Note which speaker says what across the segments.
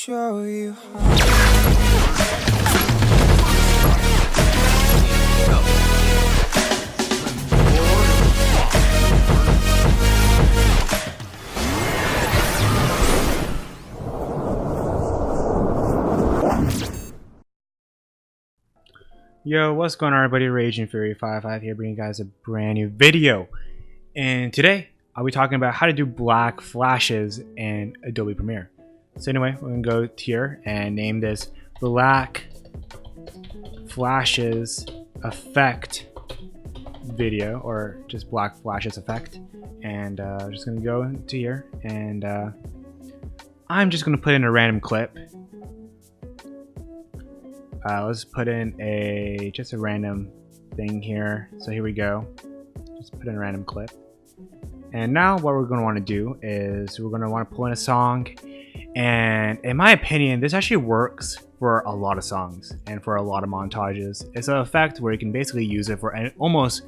Speaker 1: show you how.
Speaker 2: Yo, what's going on everybody? Raging Fury 55 here, bringing you guys a brand new video. And today I'll be talking about how to do black flashes in Adobe Premiere. So anyway, we're gonna go here and name this black flashes effect video, or just black flashes effect. And I'm just gonna go into here and I'm just gonna put in a random clip. Let's put in just a random thing here. So here we go. Just put in a random clip. And now what we're going to want to do is we're going to want to pull in a song. And in my opinion, this actually works for a lot of songs and for a lot of montages. It's an effect where you can basically use it for almost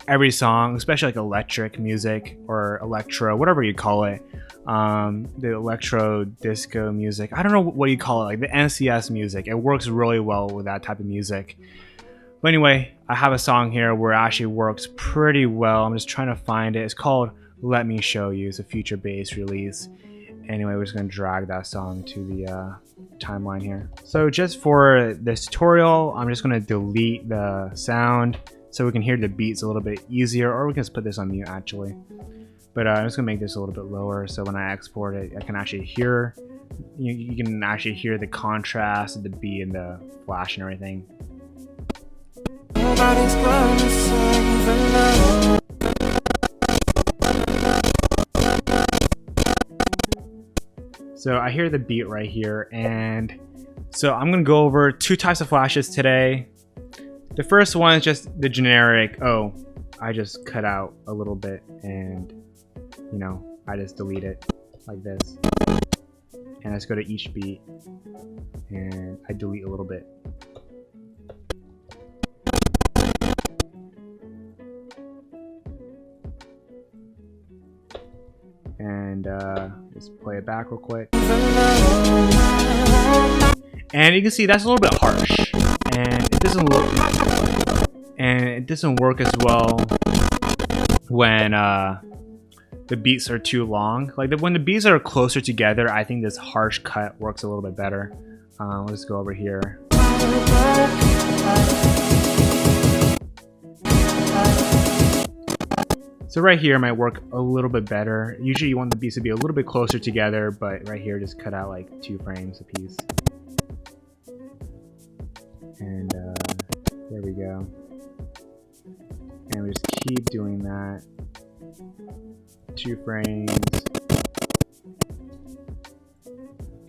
Speaker 2: every song, especially like electric music or electro, whatever you call it. The electro disco music, I don't know what you call it, like the NCS music. It works really well with that type of music. But anyway, I have a song here where it actually works pretty well. I'm just trying to find it. It's called Let Me Show You. It's a future-based release. Anyway, we're just going to drag that song to the timeline here. So just for this tutorial, I'm just going to delete the sound so we can hear the beats a little bit easier, or we can just put this on mute actually. But I'm just gonna make this a little bit lower so when I export it, I can actually hear, you can actually hear the contrast of the beat and the flash and everything. So I hear the beat right here, and so I'm gonna go over two types of flashes today. The first one is just the generic, oh, I just cut out a little bit and I just delete it like this. And let's go to each beat and I delete a little bit. And just play it back real quick. And you can see that's a little bit harsh. And it doesn't work as well when the beats are too long. Like when the beats are closer together, I think this harsh cut works a little bit better. Let's go over here. So right here might work a little bit better. Usually you want the beats to be a little bit closer together, but right here just cut out like 2 frames a piece. And there we go. And we just keep doing that. 2 frames.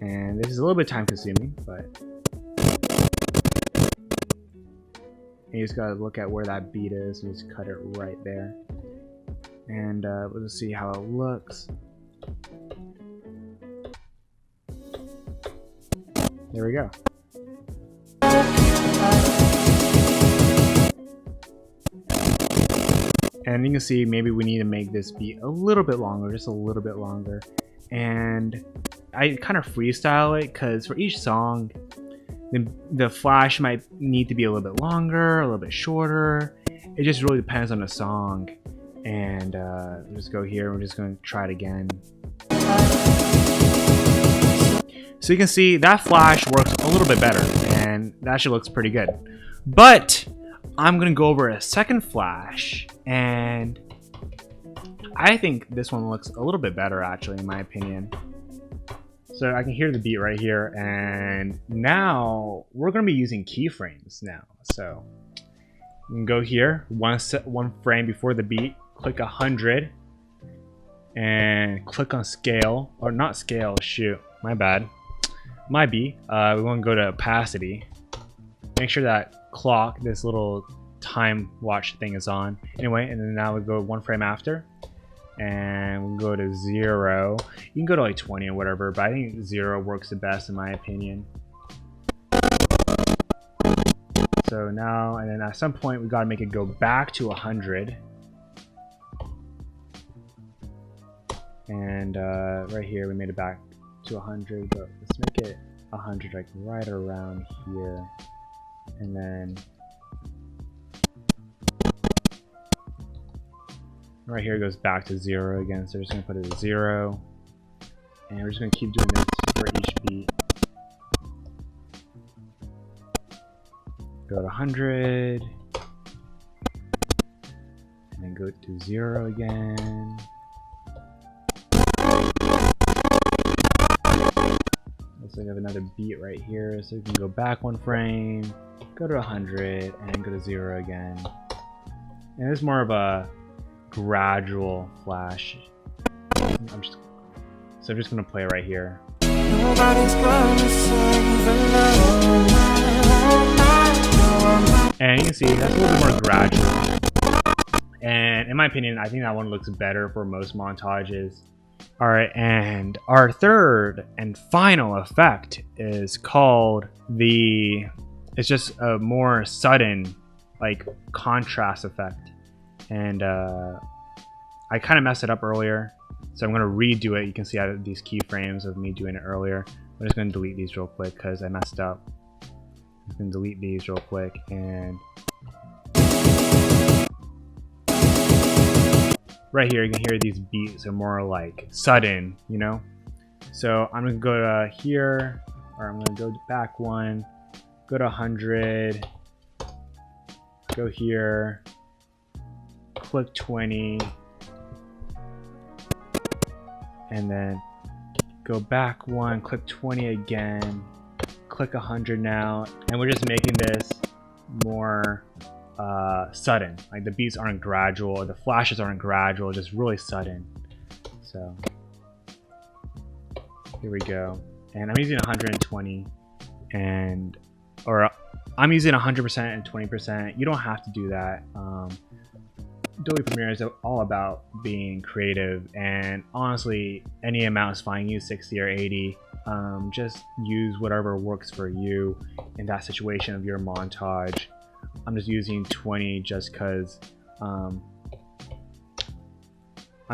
Speaker 2: And this is a little bit time consuming, but you just gotta look at where that beat is and just cut it right there. And we'll just see how it looks. There we go. And you can see maybe we need to make this beat a little bit longer, just a little bit longer. And I kind of freestyle it because for each song, the flash might need to be a little bit longer, a little bit shorter. It just really depends on the song. And we'll just go here, we're just going to try it again. So you can see that flash works a little bit better, and that actually looks pretty good. But I'm gonna go over a second flash, and I think this one looks a little bit better actually, in my opinion. So I can hear the beat right here, and now we're gonna be using keyframes now. So you can go here, one frame before the beat, click 100, and click on scale, or not scale, shoot, my bad. Might be. We want to go to opacity. Make sure that clock, this little time watch thing is on. Anyway, and then now we go 1 frame after, and we'll go to 0. You can go to like 20 or whatever, but I think 0 works the best in my opinion. So now, and then at some point we got to make it go back to 100. And right here we made it back to 100, but let's make it 100 like right around here, and then right here goes back to 0 again, so we're just going to put it at 0, and we're just going to keep doing this for each beat. Go to 100, and then go to 0 again. Looks like I have another beat right here, so we can go back 1 frame, go to 100, and go to 0 again. And it's more of a gradual flash. I'm just gonna play right here.
Speaker 1: Nobody's gonna save alone.
Speaker 2: And you can see that's a little bit more gradual. And in my opinion, I think that one looks better for most montages. Alright, and our third and final effect is called it's just a more sudden, like, contrast effect. And I kind of messed it up earlier, so I'm going to redo it. You can see I have these keyframes of me doing it earlier. I'm just going to delete these real quick because I messed up. I'm just going to delete these real quick, and right here you can hear these beats are more like sudden, you know? So I'm going to go to here, or I'm going to go back 1, go to 100, go here, click 20, and then go back 1, click 20 again, click 100 now, and we're just making this more sudden. Like, the beats aren't gradual, or the flashes aren't gradual, just really sudden. So here we go, and I'm using 120, or I'm using 100% and 20%. You don't have to do that. Adobe Premiere is all about being creative, and honestly, any amount is fine. Use 60 or 80. Just use whatever works for you in that situation of your montage. I'm just using 20 just because I'm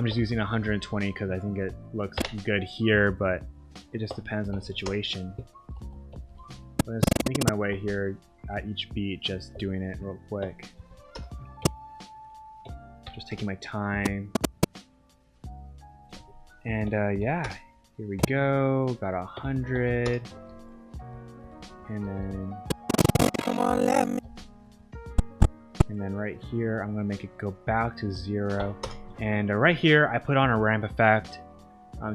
Speaker 2: just using 120 because I think it looks good here, but it just depends on the situation. I'm just making my way here at each beat, just doing it real quick. Just taking my time. And yeah, here we go. Got 100. And then
Speaker 1: Come on, let me.
Speaker 2: And then right here, I'm gonna make it go back to 0. And right here, I put on a ramp effect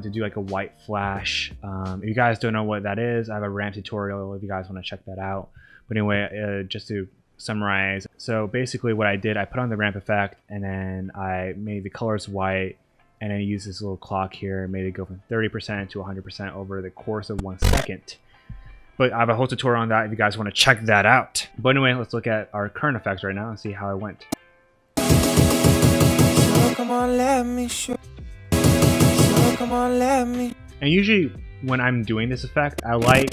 Speaker 2: to do like a white flash. If you guys don't know what that is, I have a ramp tutorial if you guys want to check that out. But anyway, just to summarize, so basically what I did, I put on the ramp effect, and then I made the colors white, and then I used this little clock here, made it go from 30% to 100% over the course of 1 second. But I have a whole tutorial on that if you guys want to check that out. But anyway, let's look at our current effects right now and see how it went.
Speaker 1: So come on, let me show. So come on, let me.
Speaker 2: And usually when I'm doing this effect, I like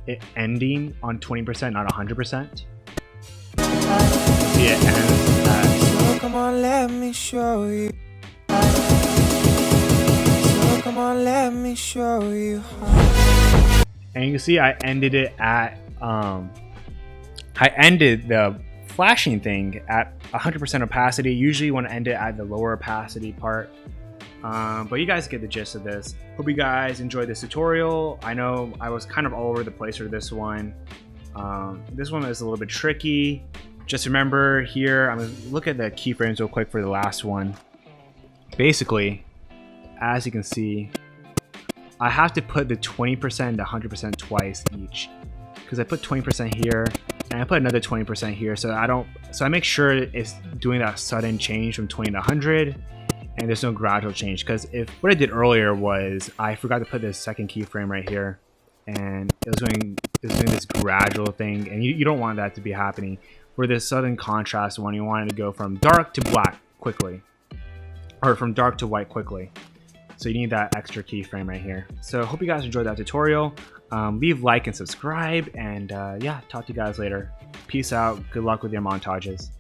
Speaker 2: it ending on 20%, not 100%. See, it ends at...
Speaker 1: So come on, let me show you. So come on, let me show you how.
Speaker 2: And you can see I ended it at, I ended the flashing thing at 100% opacity. Usually you want to end it at the lower opacity part. But you guys get the gist of this. Hope you guys enjoyed this tutorial. I know I was kind of all over the place for this one. This one is a little bit tricky. Just remember here, I'm going to look at the keyframes real quick for the last one. Basically, as you can see, I have to put the 20% to 100% twice each, because I put 20% here and I put another 20% here, so I make sure it's doing that sudden change from 20 to 100, and there's no gradual change. Because if what I did earlier was I forgot to put this second keyframe right here, and it was doing this gradual thing, and you don't want that to be happening. For this sudden contrast one, you want it to go from dark to black quickly, or from dark to white quickly. So you need that extra keyframe right here. So hope you guys enjoyed that tutorial. Leave like and subscribe, and yeah, talk to you guys later. Peace out. Good luck with your montages.